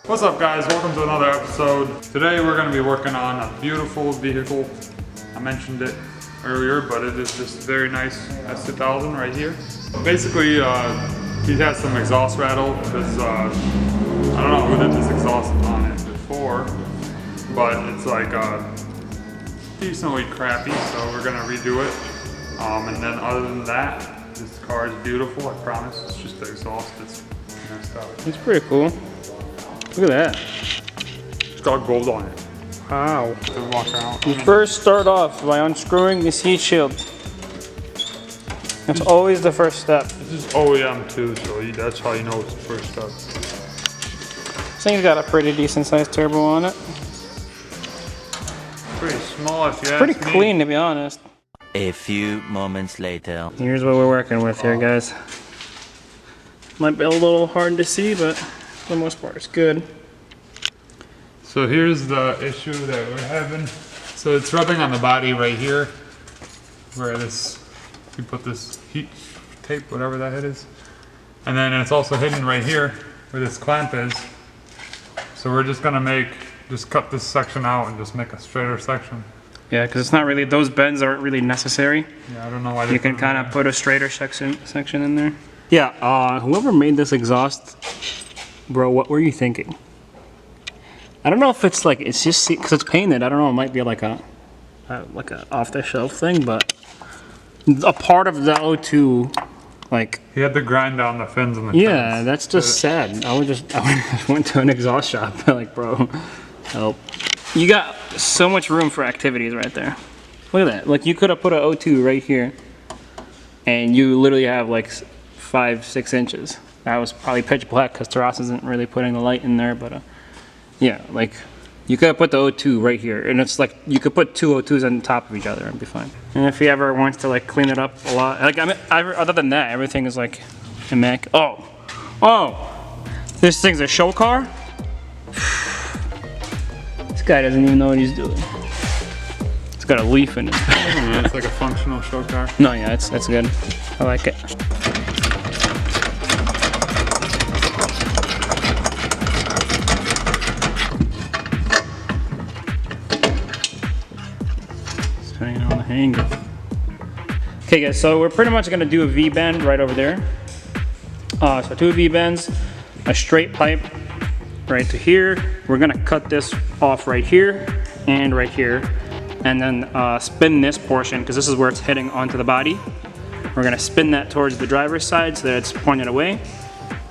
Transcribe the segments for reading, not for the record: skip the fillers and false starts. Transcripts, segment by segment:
What's up guys, welcome to another episode. Today we're going to be working on a beautiful vehicle. I mentioned it earlier, but it is this very nice S2000 right here. Basically, he has some exhaust rattle because I don't know who did this exhaust on it before, but it's like decently crappy, so we're going to redo it. And then other than that, this car is beautiful, I promise. It's just the exhaust that's messed up. It's pretty cool. Look at that. It's got gold on it. Wow. To walk around. You first start off by unscrewing this heat shield. That's always the first step. This is OEM too, so that's how you know it's the first step. This thing's got a pretty decent sized turbo on it. Pretty small if you ask Pretty me. clean, to be honest. A few moments later. Here's what we're working with here, guys. Might be a little hard to see, but for the most part, it's good. So here's the issue that we're having. So it's rubbing on the body right here, where you put this heat tape, whatever that is. And then it's also hidden right here, where this clamp is. So we're just gonna just cut this section out and just make a straighter section. Yeah, because it's not really, those bends aren't really necessary. Yeah, I don't know why You can kind of put a straighter section in there. Yeah, whoever made this exhaust, bro, what were you thinking? I don't know if it's like, it's just, because it's painted, I don't know, it might be like a off-the-shelf thing, but a part of the O2, like... He had to grind down the fins and the Yeah, fins. that's just sad. I went to an exhaust shop, like, bro, help. You got so much room for activities right there. Look at that, like you could have put an O2 right here, and you literally have like 5-6 inches. That was probably pitch black because Taras isn't really putting the light in there, but yeah, like you could have put the O2 right here, and it's like you could put two O2s on top of each other and be fine. And if he ever wants to like clean it up a lot, like I mean, other than that, everything is like immaculate. Oh, this thing's a show car. This guy doesn't even know what he's doing. It's got a leaf in it. Yeah, it's like a functional show car. No, yeah, that's good. I like it. Hanging on the hanger. Okay guys, so we're pretty much gonna do a V-bend right over there. So 2 V-bends, a straight pipe right to here. We're gonna cut this off right here and right here, and then spin this portion, because this is where it's hitting onto the body. We're gonna spin that towards the driver's side so that it's pointed away,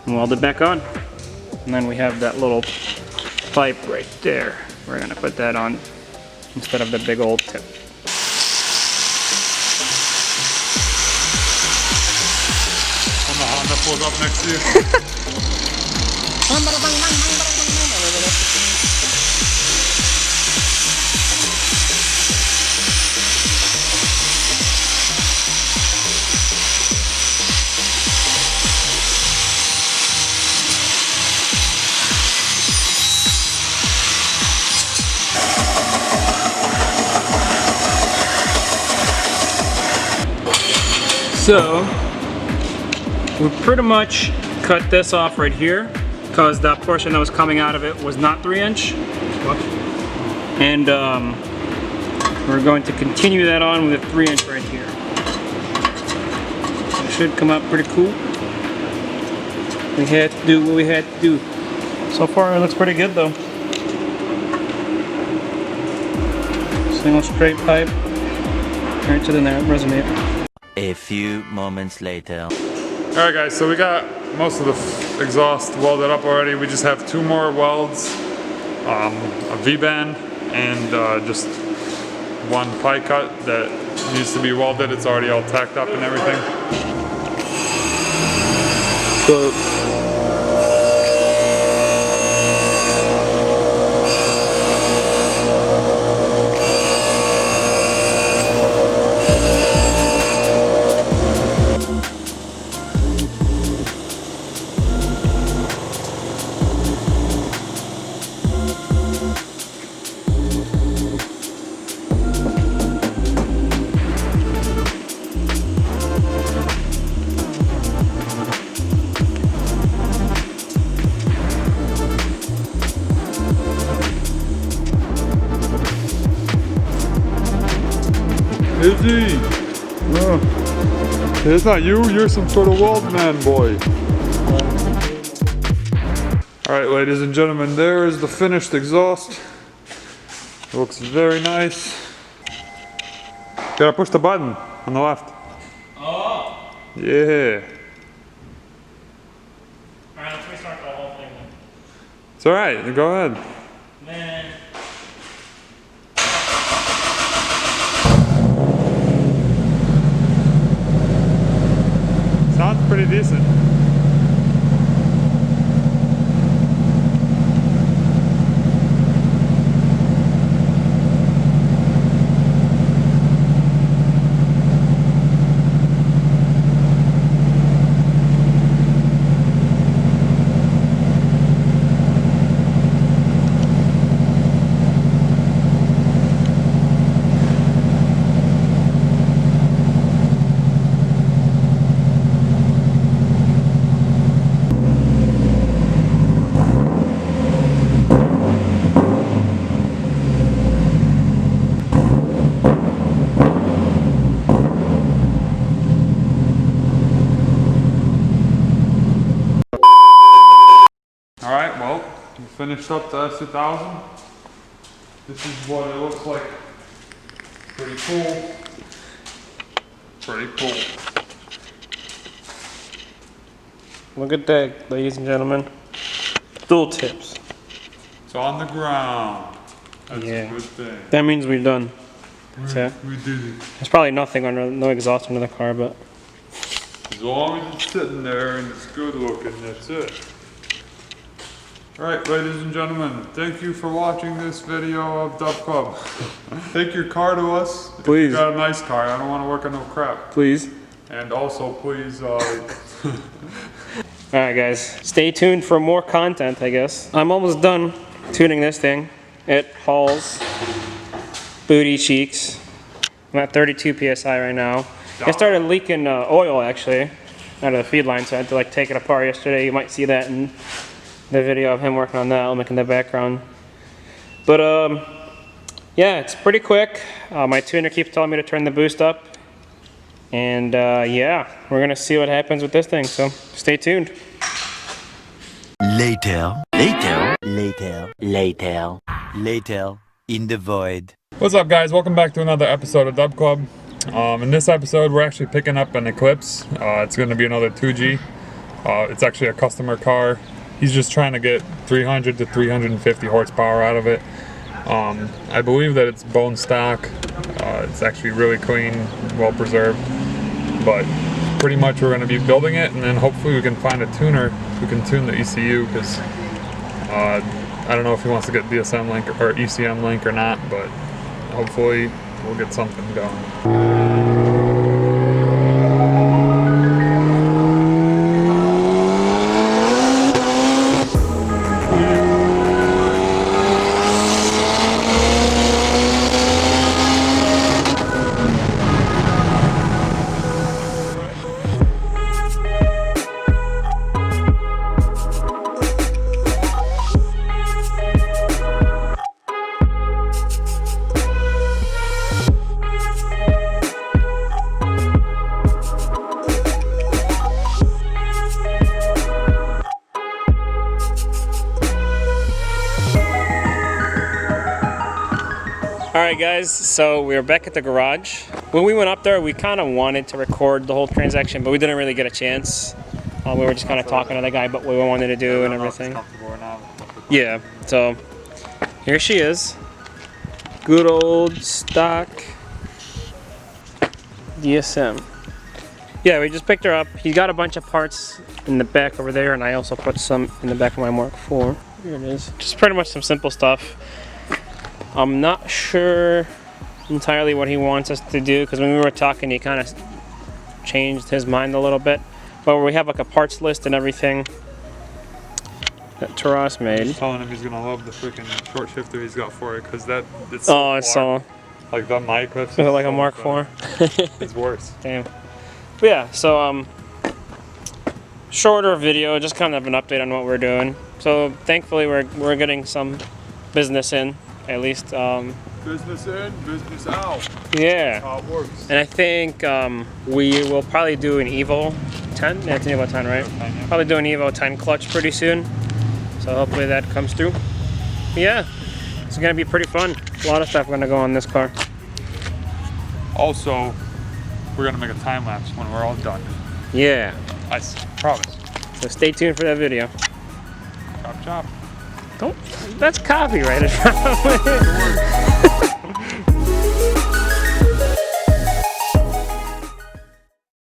and weld it back on. And then we have that little pipe right there. We're gonna put that on instead of the big old tip. When the Honda pulls up next to you. So, we pretty much cut this off right here because that portion that was coming out of it was not 3-inch. And we're going to continue that on with a 3-inch right here. It should come out pretty cool. We had to do what we had to do. So far it looks pretty good though. Single straight pipe right to the resonator. A few moments later. Alright guys, so we got most of the exhaust welded up already. We just have 2 more welds, a V-bend, and just 1 pie cut that needs to be welded. It's already all tacked up and everything. So, Izzy! It's not you, you're some sort of wild man boy. Alright, ladies and gentlemen, there is the finished exhaust. It looks very nice. Gotta push the button on the left. Oh! Yeah. Alright, let's restart the whole thing then. It's alright, go ahead. Man. Sounds pretty decent. Alright, well, we finished up the S2000. This is what it looks like. Pretty cool. Pretty cool. Look at that, ladies and gentlemen. Dual tips. It's on the ground. That's Yeah. a good thing. That means we're done. That's it. We did it. There's probably nothing under, no exhaust under the car, but As long as it's sitting there and it's good looking, that's it. Alright, ladies and gentlemen, thank you for watching this video of Dub Club. Take your car to us. If Please. you got a nice car, I don't want to work on no crap. please. And also, please, Alright guys, stay tuned for more content, I guess. I'm almost done tuning this thing. It hauls booty cheeks. I'm at 32 PSI right now. It started leaking oil actually out of the feed line, so I had to like take it apart yesterday. You might see that in the video of him working on that. I'll make in the background. But yeah, it's pretty quick. My tuner keeps telling me to turn the boost up. And yeah, we're gonna see what happens with this thing, so stay tuned. Later. Later. In the void. What's up, guys? Welcome back to another episode of Dub Club. In this episode, we're actually picking up an Eclipse. It's going to be another 2G. It's actually a customer car. He's just trying to get 300 to 350 horsepower out of it. I believe that it's bone stock. It's actually really clean, well preserved. But pretty much we're going to be building it, and then hopefully we can find a tuner who can tune the ECU, because I don't know if he wants to get DSM link or ECM link or not, but hopefully we'll get something going. Alright guys, so we're back at the garage. When we went up there, we kind of wanted to record the whole transaction, but we didn't really get a chance. We were just kind of talking to the guy about what we wanted to do and everything. Yeah, so here she is. Good old stock DSM. Yeah, we just picked her up. He got a bunch of parts in the back over there, and I also put some in the back of my Mark IV. Here it is. Just pretty much some simple stuff. I'm not sure entirely what he wants us to do, because when we were talking, he kind of changed his mind a little bit. But we have like a parts list and everything that Taras made. Just telling him he's gonna love the freaking short shifter he's got for it, because it's Oh, it's so like that my Eclipse. like a Mark IV. It's worse. Damn. But yeah, so shorter video, just kind of an update on what we're doing. So thankfully we're getting some business in, at least. Business in, business out. Yeah. How it works. And I think we will probably do an Evo 10. Yeah, it's an Evo 10, right? 10, yeah. Probably do an Evo 10 clutch pretty soon. So hopefully that comes through. But yeah, it's gonna be pretty fun. A lot of stuff gonna go on this car. Also, we're gonna make a time lapse when we're all done. Yeah. I promise. So stay tuned for that video. Chop chop. Don't. That's copyrighted.